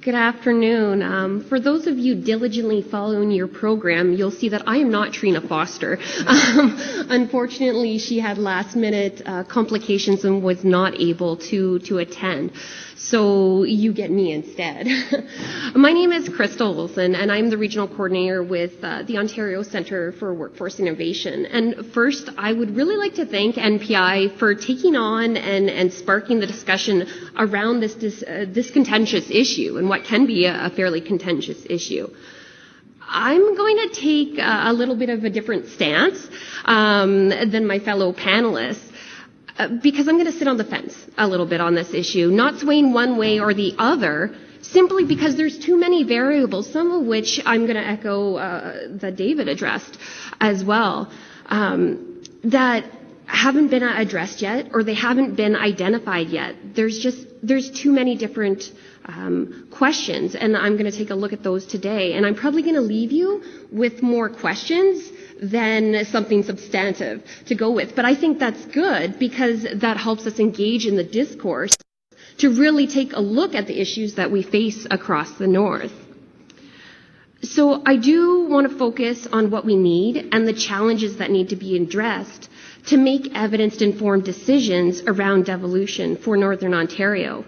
Good afternoon. For those of you diligently following your program, you'll see that I am not Trina Foster. Unfortunately, she had last-minute complications and was not able to attend. So you get me instead. My name is Crystal Olson, and I'm the regional coordinator with the Ontario Centre for Workforce Innovation. And first, I would really like to thank NPI for taking on and sparking the discussion around this contentious issue, and what can be a fairly contentious issue. I'm going to take a little bit of a different stance than my fellow panelists. Because I'm going to sit on the fence a little bit on this issue, not swaying one way or the other, simply because there's too many variables, some of which I'm going to echo that David addressed as well, that haven't been addressed yet, or they haven't been identified yet. There's too many different questions, and I'm going to take a look at those today. And I'm probably going to leave you with more questions than something substantive to go with. But I think that's good, because that helps us engage in the discourse to really take a look at the issues that we face across the North. So I do want to focus on what we need and the challenges that need to be addressed to make evidence-informed decisions around devolution for Northern Ontario.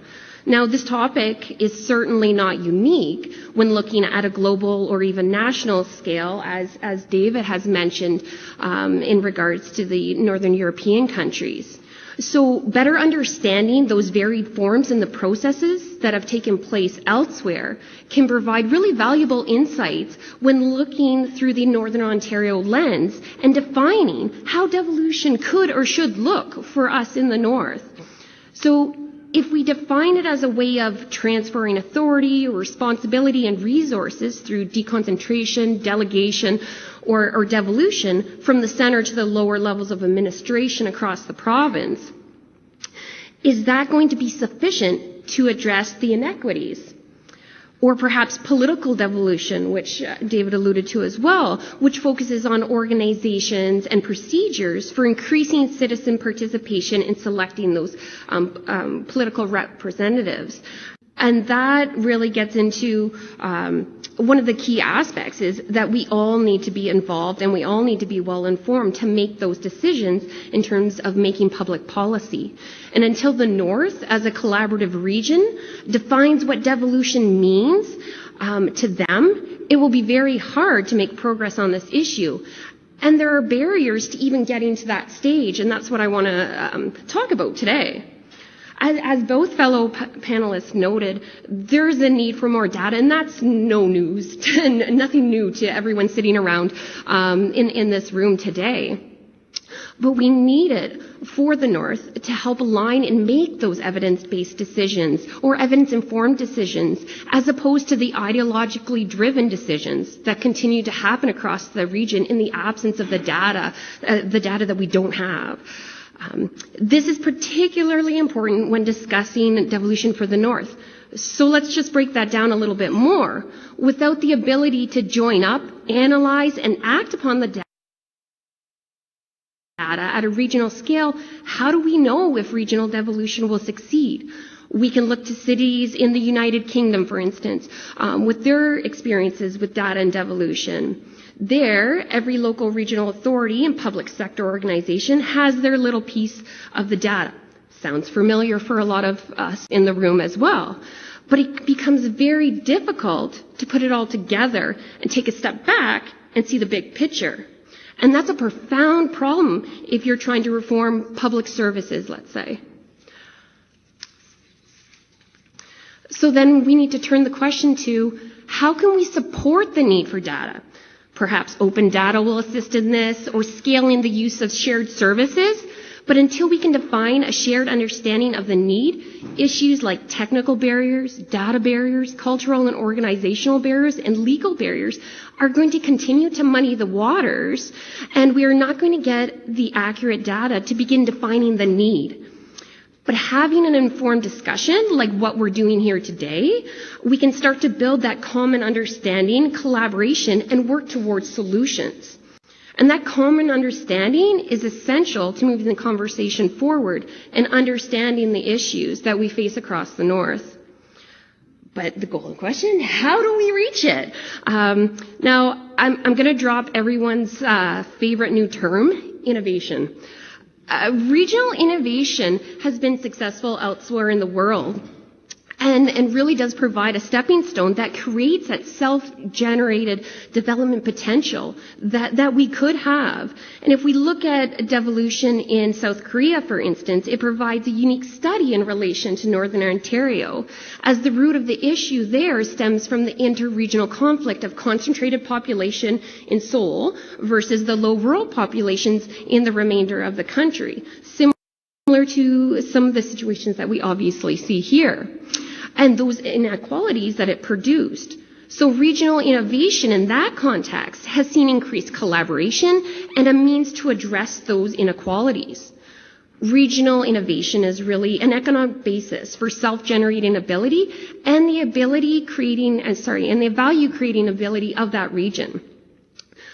Now, this topic is certainly not unique when looking at a global or even national scale, as David has mentioned in regards to the Northern European countries. So better understanding those varied forms and the processes that have taken place elsewhere can provide really valuable insights when looking through the Northern Ontario lens and defining how devolution could or should look for us in the North. So if we define it as a way of transferring authority or responsibility and resources through deconcentration, delegation, or devolution from the center to the lower levels of administration across the province, is that going to be sufficient to address the inequities? Or perhaps political devolution, which David alluded to as well, which focuses on organizations and procedures for increasing citizen participation in selecting those political representatives. And that really gets into one of the key aspects is that we all need to be involved and we all need to be well informed to make those decisions in terms of making public policy. And until the North, as a collaborative region, defines what devolution means to them, it will be very hard to make progress on this issue. And there are barriers to even getting to that stage, and that's what I want to talk about today. As both fellow panelists noted, there's a need for more data, and that's no news, nothing new to everyone sitting around in this room today. But we need it for the North to help align and make those evidence-based decisions or evidence-informed decisions, as opposed to the ideologically driven decisions that continue to happen across the region in the absence of the data that we don't have. This is particularly important when discussing devolution for the North. So let's just break that down a little bit more. Without the ability to join up, analyze, and act upon the data at a regional scale, how do we know if regional devolution will succeed? We can look to cities in the United Kingdom, for instance, with their experiences with data and devolution. There, every local regional authority and public sector organization has their little piece of the data. Sounds familiar for a lot of us in the room as well. But it becomes very difficult to put it all together and take a step back and see the big picture. And that's a profound problem if you're trying to reform public services, let's say. So then we need to turn the question to, how can we support the need for data? Perhaps open data will assist in this, or scaling the use of shared services. But until we can define a shared understanding of the need, issues like technical barriers, data barriers, cultural and organizational barriers, and legal barriers are going to continue to muddy the waters, and we are not going to get the accurate data to begin defining the need. But having an informed discussion, like what we're doing here today, we can start to build that common understanding, collaboration, and work towards solutions. And that common understanding is essential to moving the conversation forward and understanding the issues that we face across the North. But the golden question, how do we reach it? Now, I'm going to drop everyone's favorite new term, innovation. Regional innovation has been successful elsewhere in the world and really does provide a stepping stone that creates that self-generated development potential that we could have. And if we look at devolution in South Korea, for instance, it provides a unique study in relation to Northern Ontario, as the root of the issue there stems from the inter-regional conflict of concentrated population in Seoul versus the low rural populations in the remainder of the country, similar to some of the situations that we obviously see here, and those inequalities that it produced. So regional innovation in that context has seen increased collaboration and a means to address those inequalities. Regional innovation is really an economic basis for self-generating ability and the value creating ability of that region.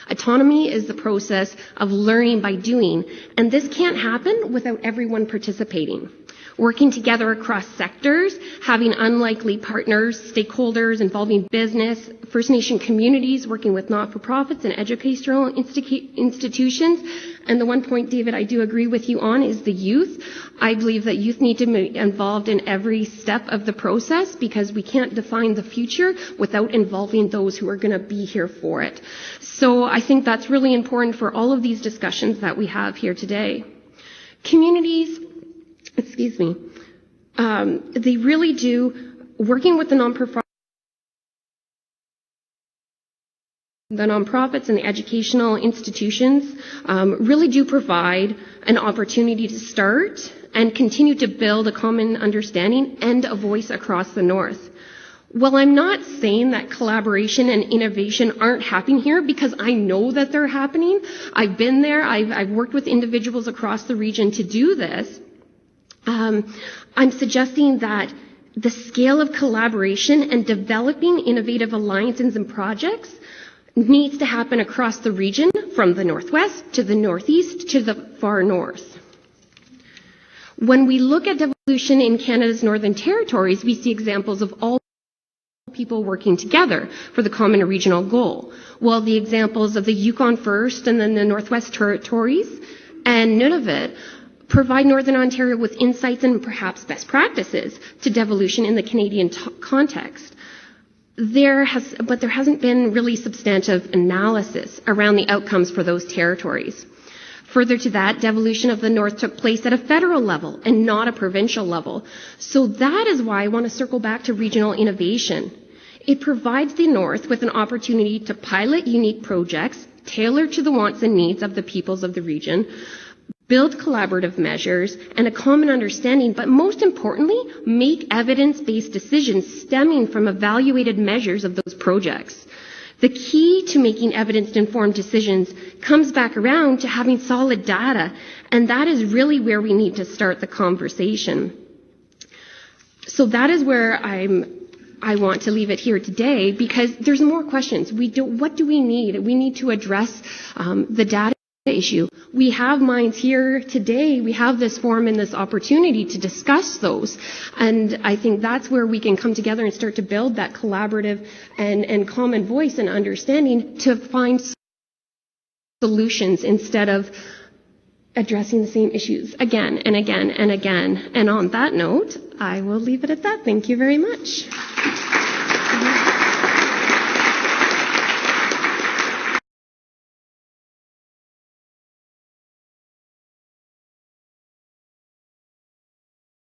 Autonomy is the process of learning by doing, and this can't happen without everyone participating. Working together across sectors, having unlikely partners, stakeholders involving business, First Nation communities, working with not-for-profits and educational institutions. And the one point, David, I do agree with you on is the youth. I believe that youth need to be involved in every step of the process because we can't define the future without involving those who are going to be here for it. So I think that's really important for all of these discussions that we have here today. Communities, they really do, working with the nonprofits and the educational institutions really do provide an opportunity to start and continue to build a common understanding and a voice across the North. Well, I'm not saying that collaboration and innovation aren't happening here because I know that they're happening. I've been there. I've worked with individuals across the region to do this. I'm suggesting that the scale of collaboration and developing innovative alliances and projects needs to happen across the region, from the Northwest to the Northeast to the far North. When we look at devolution in Canada's Northern Territories, we see examples of all people working together for the common regional goal. While the examples of the Yukon First and then the Northwest Territories and Nunavut provide Northern Ontario with insights and perhaps best practices to devolution in the Canadian context. There hasn't been really substantive analysis around the outcomes for those territories. Further to that, devolution of the North took place at a federal level and not a provincial level. So that is why I want to circle back to regional innovation. It provides the North with an opportunity to pilot unique projects tailored to the wants and needs of the peoples of the region, build collaborative measures and a common understanding, but most importantly, make evidence-based decisions stemming from evaluated measures of those projects. The key to making evidence-informed decisions comes back around to having solid data, and that is really where we need to start the conversation. So that is where I want to leave it here today, because there's more questions. What do we need? We need to address the data issue. We have minds here today. We have this forum and this opportunity to discuss those. And I think that's where we can come together and start to build that collaborative and common voice and understanding to find solutions instead of addressing the same issues again and again and again. And on that note, I will leave it at that. Thank you very much.